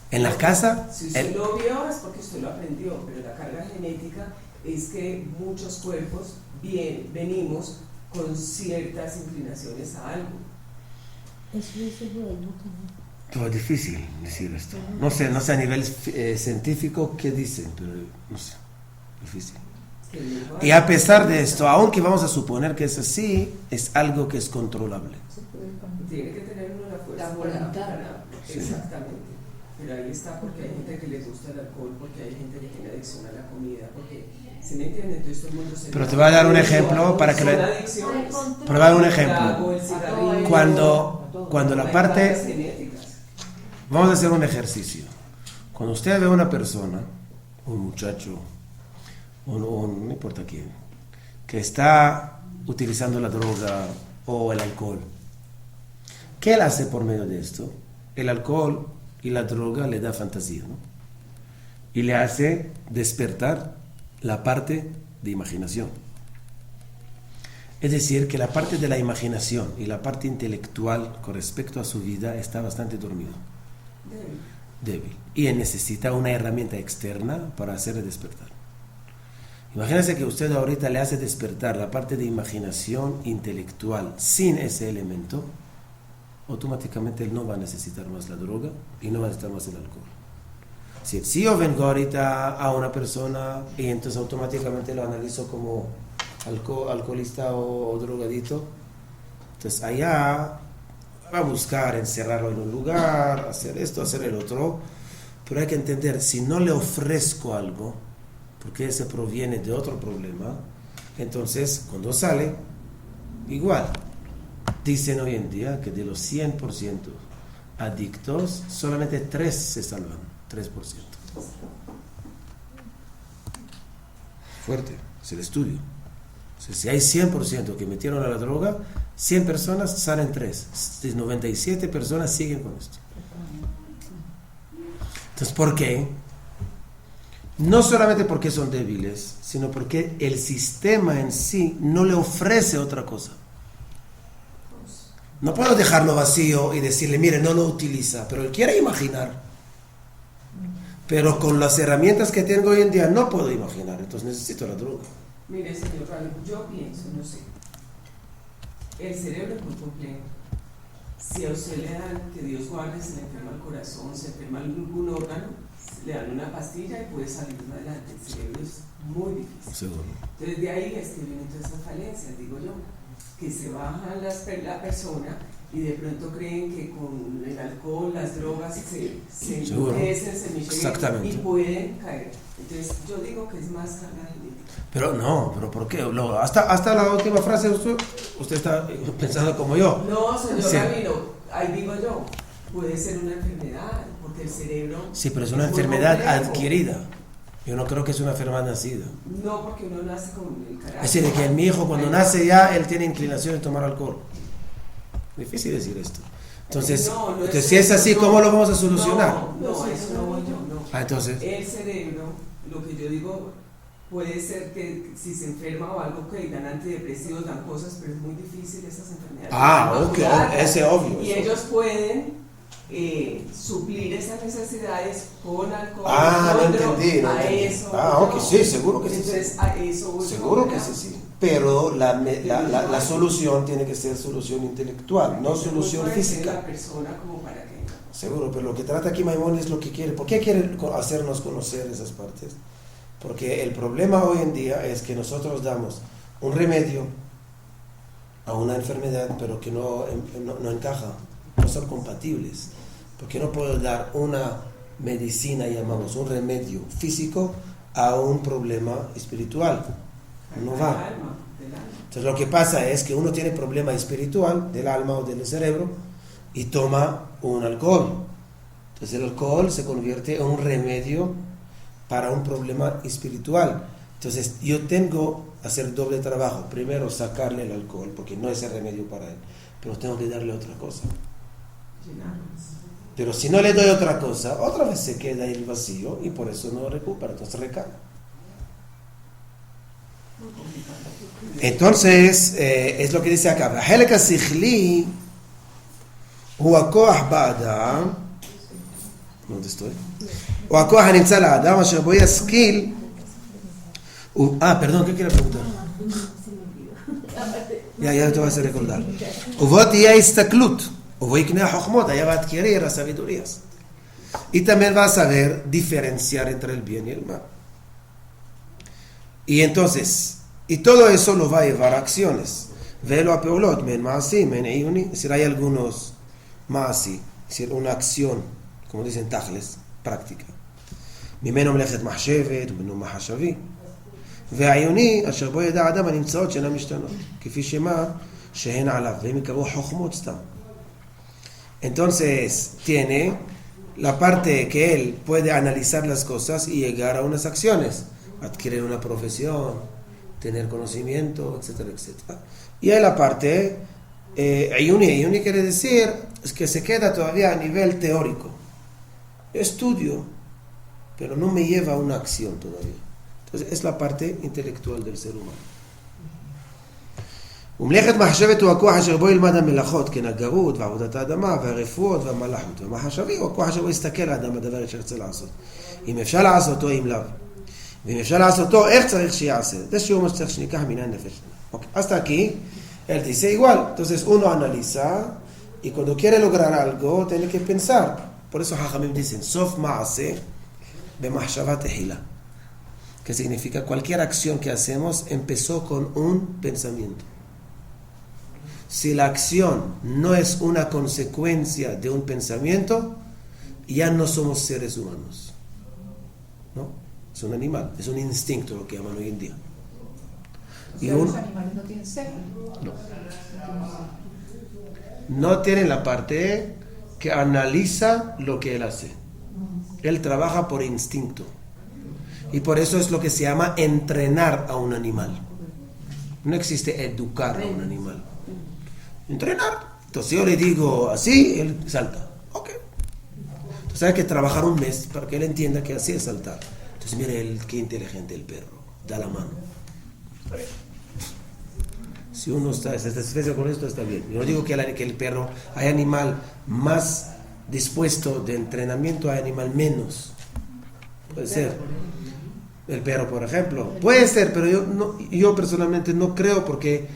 ¿En la casa? Si usted lo vio es porque usted lo aprendió, pero la carga genética es que muchos cuerpos venimos con ciertas inclinaciones a algo. Eso es el judaísmo también. Todo es difícil decir esto. No sé a nivel científico qué dicen, pero no sé, difícil. Y a pesar de esto, aunque vamos a suponer que es así, es algo que es controlable. Tiene que tener una fuerza La voluntad. para exactamente. Pero ahí está, porque hay gente que le gusta el alcohol, porque hay gente que tiene adicción a la comida, porque se me entiende, entonces todo el mundo se... Pero te voy a dar un ejemplo para que... Pero voy a dar un ejemplo. Cuando la parte... Vamos a hacer un ejercicio. Cuando usted ve a una persona, un muchacho, no importa quién, que está utilizando la droga o el alcohol, ¿qué él hace por medio de esto? El alcohol y la droga le da fantasía, ¿no? Y le hace despertar la parte de imaginación. Es decir, que la parte de la imaginación y la parte intelectual con respecto a su vida está bastante dormido. Débil. Y él necesita una herramienta externa para hacerle despertar. Imagínense que usted ahorita le hace despertar la parte de imaginación intelectual sin ese elemento, automáticamente él no va a necesitar más la droga y no va a necesitar más el alcohol. Si yo vengo ahorita a una persona y entonces automáticamente lo analizo como alcoholista o drogadito, entonces allá va a buscar encerrarlo en un lugar, hacer esto, hacer el otro, pero hay que entender, si no le ofrezco algo, porque ese proviene de otro problema, entonces cuando sale, igual. Dicen hoy en día que de los 100% adictos, solamente 3 se salvan, 3%. Fuerte, es el estudio. O sea, si hay 100% que metieron a la droga, 100 personas salen 3. 97 personas siguen con esto. Entonces, ¿por qué? No solamente porque son débiles, sino porque el sistema en sí no le ofrece otra cosa. No puedo dejarlo vacío y decirle, mire, no lo utiliza, pero él quiere imaginar. Pero con las herramientas que tengo hoy en día no puedo imaginar, entonces necesito la droga. Mire, señor Rally, yo pienso, no sé, el cerebro es muy complejo. Si a usted le dan, que Dios guarde, se le enferma el corazón, se enferma algún órgano, le dan una pastilla y puede salir más adelante. El cerebro es muy difícil. Seguro. Entonces de ahí es que vienen todas esas falencias, digo yo, que se bajan la persona y de pronto creen que con el alcohol, las drogas se enloquecen, se michellan y pueden caer. Entonces yo digo que es más carga genética. Pero no, pero ¿por qué? Hasta la última frase usted está pensando como yo. No, señor Sí. Ramiro, ahí digo yo, puede ser una enfermedad, porque el cerebro... Sí, pero es una enfermedad adquirida. Yo no creo que es una enfermedad nacida. No, porque uno nace con el carácter. Es decir, que mi hijo cuando nace ya, él tiene inclinación de tomar alcohol. Difícil decir esto. Entonces, entonces si es así, ¿cómo lo vamos a solucionar? No, eso no voy yo, no. Entonces... El cerebro, lo que yo digo, puede ser que si se enferma o algo que dan antidepresivos, dan cosas, pero es muy difícil esas enfermedades. Ok, ese obvio. Y ellos pueden suplir esas necesidades con alcohol. No entendí. Eso. Ok, sí, seguro que sí. Entonces, a eso seguro que sí. Pero la solución tiene que ser solución intelectual, no solución física. La persona como para que... Seguro, pero lo que trata aquí Maimónides es lo que quiere. ¿Por qué quiere hacernos conocer esas partes? Porque el problema hoy en día es que nosotros damos un remedio a una enfermedad, pero que no encaja, no son compatibles. Porque no puedo dar una medicina, llamamos un remedio físico, a un problema espiritual. No va. Entonces lo que pasa es que uno tiene problema espiritual del alma o del cerebro y toma un alcohol. Entonces el alcohol se convierte en un remedio para un problema espiritual. Entonces yo tengo que hacer doble trabajo. Primero sacarle el alcohol, porque no es el remedio para él, pero tengo que darle otra cosa. Pero si no le doy otra cosa, otra vez se queda el vacío y por eso no recupera, entonces recae. Entonces, es lo que dice acá. החלק השכלי הוא הכוח באדם, ¿dónde estoy? הוא הכוח הנמצא לאדם אשר בו ישכיל. Perdón, ¿qué quiere preguntar? Ya te vas a recordar. ובו תהיה הסתכלות Allá va a adquirir las sabidurías. Y también va a saber diferenciar entre el bien y el mal. Y entonces, y todo eso lo va a llevar a acciones. Velo a peolot, men maasi, men eyuni. Es decir, hay algunos maasi, es decir, una acción, como dicen tachles, práctica. ממנו מלאכת מחשבת וממנו מחשבי. והעיוני אשר בו ידע האדם הנמצאות שאינן משתנות, כפי שאמר שהן עליו, והם יקראו חוכמות סתם. Entonces tiene la parte que él puede analizar las cosas y llegar a unas acciones, adquirir una profesión, tener conocimiento, etcétera, etcétera. Y hay la parte ayuni quiere decir es que se queda todavía a nivel teórico. Estudio, pero no me lleva a una acción todavía. Entonces es la parte intelectual del ser humano. ומלאכת מחשבת הוא הכוח אשר בו ילמד המלאכות כנגרות ועבודת האדמה והרפואות והמלאכות, והמחשבי הוא הכוח אשר בו יסתכל האדם בדבר אשר רוצה לעשות, אם אפשר לעשותו אם לאו, ואם אפשר לעשותו איך צריך שיעשה. זה שיעור מה שצריך שניקח מן הנפש. hasta aquí él dice igual. Entonces uno analiza y cuando quiere lograr algo tiene que pensar. Por eso Jajamim dicen sof ma'ase b'mahshava tehila, que significa cualquier acción que hacemos empezó con un pensamiento. Si la acción no es una consecuencia de un pensamiento, ya no somos seres humanos, ¿no? Es un animal, es un instinto lo que llaman hoy en día. O sea, los animales no tienen ceja. No tienen la parte que analiza lo que él hace. Él trabaja por instinto. Y por eso es lo que se llama entrenar a un animal. No existe educar a un animal. Entrenar. Entonces yo le digo así, él salta. Ok. Entonces hay que trabajar un mes para que él entienda que así es saltar. Entonces mire qué inteligente el perro. Da la mano. Si uno está satisfecho con esto, está bien. Yo no digo que el perro, hay animal más dispuesto de entrenamiento, hay animal menos. Puede ser. El perro, por ejemplo. Puede ser, pero yo personalmente no creo, porque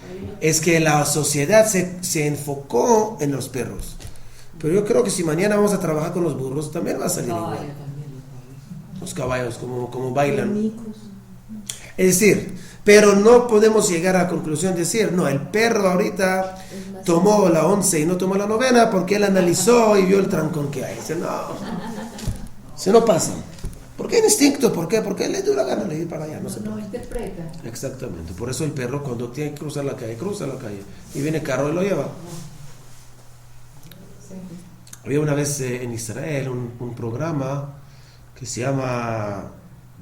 es que la sociedad se enfocó en los perros. Pero yo creo que si mañana vamos a trabajar con los burros, también va a salir igual. Los caballos, como bailan. Es decir, pero no podemos llegar a la conclusión de decir, no, el perro ahorita tomó la 11 y no tomó la 9 porque él analizó y vio el trancón que hay. Dice, no, se no pasa. ¿Por qué instinto? ¿Por qué? Porque le dio la gana de ir para allá. No interpreta. Exactamente. Por eso el perro cuando tiene que cruzar la calle, cruza la calle. Y viene el carro y lo lleva. Sí. Había una vez en Israel un programa que se llama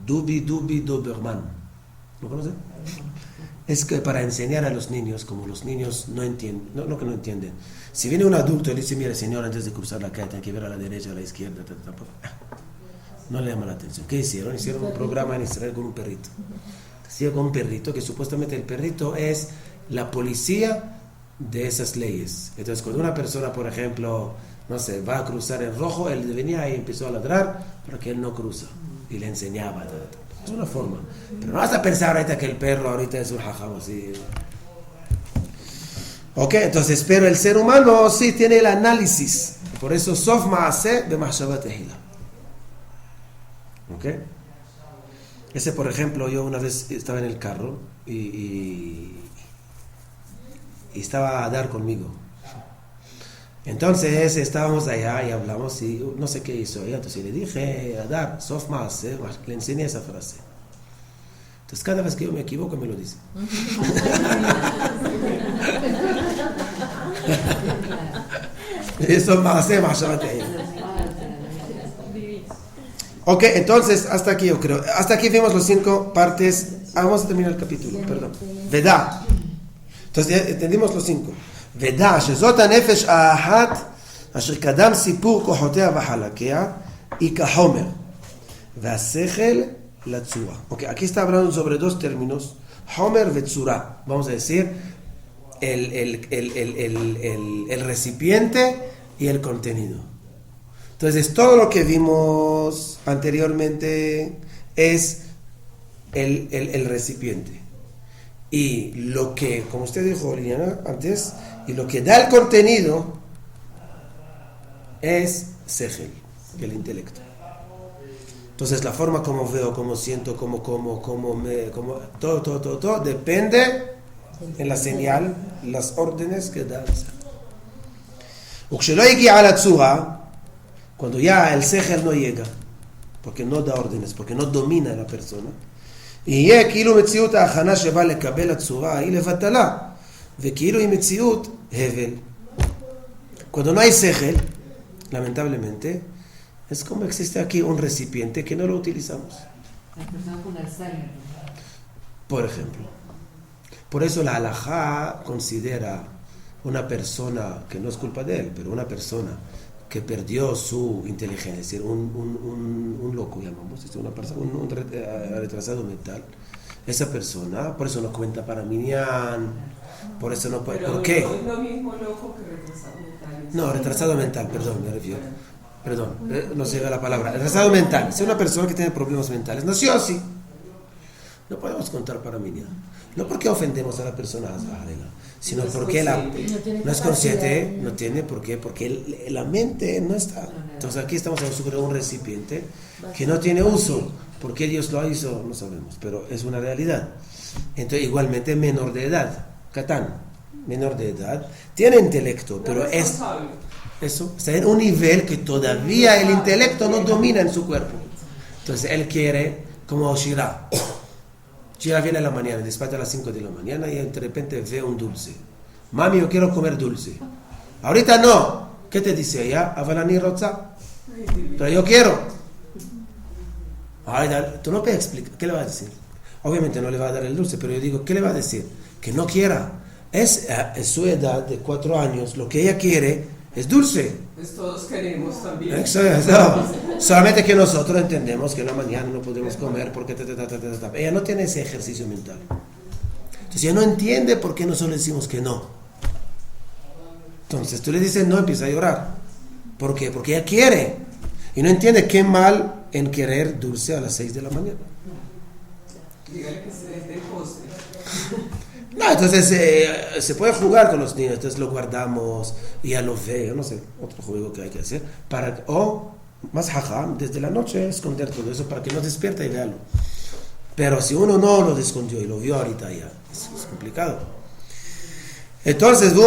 Dubi Doberman. ¿Lo conocen? Es que para enseñar a los niños, como los niños no entienden, no que no entienden. Si viene un adulto y le dice, mira señor, antes de cruzar la calle tiene que ver a la derecha, a la izquierda, no le llama la atención. ¿Qué hicieron? Hicieron un programa en Israel con un perrito. Hacía con un perrito, que supuestamente el perrito es la policía de esas leyes. Entonces cuando una persona, por ejemplo, no sé, va a cruzar en rojo, él venía y empezó a ladrar para que él no cruza. Y le enseñaba. Es una forma. Pero no vas a pensar ahorita que el perro ahorita es un jajam así. Ok, entonces, pero el ser humano sí tiene el análisis. Por eso, sof ma'aseh b'mahshava tehila. Ok. Ese, por ejemplo, yo una vez estaba en el carro y estaba a dar conmigo. Entonces estábamos allá y hablamos y no sé qué hizo ella. Entonces le dije, Adar, sof ma'aseh, le enseñé esa frase. Entonces cada vez que yo me equivoco me lo dice. Sof ma'aseh, ma'ashava tehila. Ok, entonces hasta aquí yo creo. Hasta aquí vimos las 5 partes. Vamos a terminar el capítulo, perdón. Vedá. Entonces ya entendimos los 5. ודע שזאת הנפש האחת אשר קדם סיפור כוחותיה וחלקיה היא כחומר והשכל לצורה. Ok, aquí está hablando sobre dos términos, homer y tzura. Vamos a decir el recipiente y el contenido. Entonces todo lo que vimos anteriormente es el recipiente. Y lo que, como usted dijo, Liliana, antes, y lo que da el contenido es sejel, el intelecto. Entonces la forma como veo, como siento, todo depende en la señal, las órdenes que da el sejel. Cuando ya el sejel no llega, porque no da órdenes, porque no domina a la persona, יהיה כאילו מציאות ההכנה שבא לקבל הצורה היא לבטלה, וכאילו היא מציאות הבל. Cuando no hay sejel, lamentablemente, es como existe aquí un recipiente que no lo utilizamos. La persona con Alzheimer. Por ejemplo. Por eso la halajá considera una persona, que no es culpa de él, pero una persona que perdió su inteligencia, es decir, un loco, llamamos, es una persona, un retrasado mental. Esa persona, por eso no cuenta para minyan, por eso no puede. Pero ¿Por qué? No es lo mismo loco que retrasado mental. No, retrasado mental, perdón, me refiero. Perdón, no se ve la palabra. Retrasado mental, es una persona que tiene problemas mentales. Nació así. No podemos contar para minyan. No porque ofendemos a la persona, sino porque no es consciente, no tiene por qué, porque la mente no está. Entonces aquí estamos hablando sobre un recipiente que no tiene uso. ¿Por qué Dios lo hizo? No sabemos, pero es una realidad. Entonces igualmente menor de edad, Catán, menor de edad, tiene intelecto, pero es eso, está en un nivel que todavía el intelecto no domina en su cuerpo. Entonces él quiere, como Shira. Shira viene a la mañana, despacha a las 5 de la mañana y de repente ve un dulce. Mami, yo quiero comer dulce. Ahorita no. ¿Qué te dice ella? Avalani roza. Pero yo quiero. Ahorita, tú no puedes explicar. ¿Qué le va a decir? Obviamente no le va a dar el dulce, pero yo digo, ¿qué le va a decir? Que no quiera. Es su edad de 4 años. Lo que ella quiere es dulce. Pues todos queremos también. Exacto. Solamente que nosotros entendemos que en la mañana no podemos comer porque ella no tiene ese ejercicio mental. Entonces ella no entiende por qué nosotros le decimos que no. Entonces tú le dices no, empieza a llorar. ¿Por qué? Porque ella quiere. Y no entiende qué mal en querer dulce a las 6 de la mañana. Dígale que se dé postre. No, entonces se puede jugar con los niños, entonces lo guardamos y ya lo ve, yo no sé, otro juego que hay que hacer, o más jajam, desde la noche esconder todo eso para que no despierte y véalo. Pero si uno no lo escondió y lo vio ahorita ya, es complicado. Entonces, es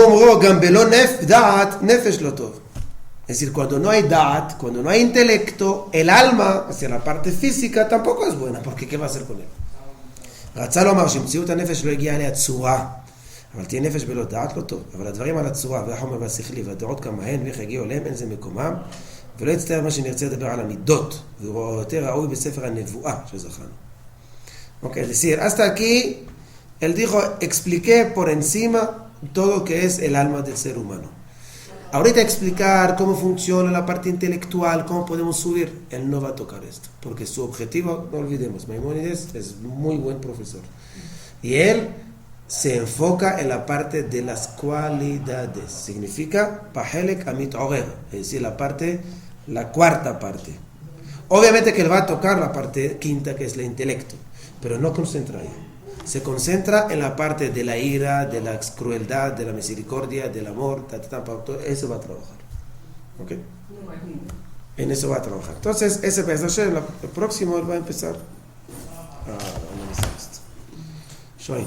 decir, cuando no hay da'at, cuando no hay intelecto, el alma, es decir, la parte física tampoco es buena, porque ¿qué va a hacer con él? רצה לומר שמציאות הנפש לא הגיעה אליה צורה, אבל תהיה נפש בלא דעת לא טוב, אבל הדברים על הצורה והחומר והשכלי והדעות כמהן ואיך הגיעו אליהם אין זה מקומם, ולא יצטער מה שנרצה לדבר על המידות, והוא יותר ראוי בספר הנבואה שזכרנו. Ok, es decir, hasta aquí él dijo, expliqué por encima todo lo que es el alma del ser humano. Ahorita explicar cómo funciona la parte intelectual, cómo podemos subir, él no va a tocar esto, porque su objetivo, no olvidemos, Maimónides es muy buen profesor. Y él se enfoca en la parte de las cualidades. Significa, Pahelek Amit Oger, es decir, la cuarta parte. Obviamente que él va a tocar la parte quinta, que es el intelecto, pero no concentra ahí. Se concentra en la parte de la ira, de la crueldad, de la misericordia, del amor, eso va a trabajar. ¿Ok? En eso va a trabajar. Entonces, ese pedazo, el próximo él va a empezar a analizar esto. Shoin.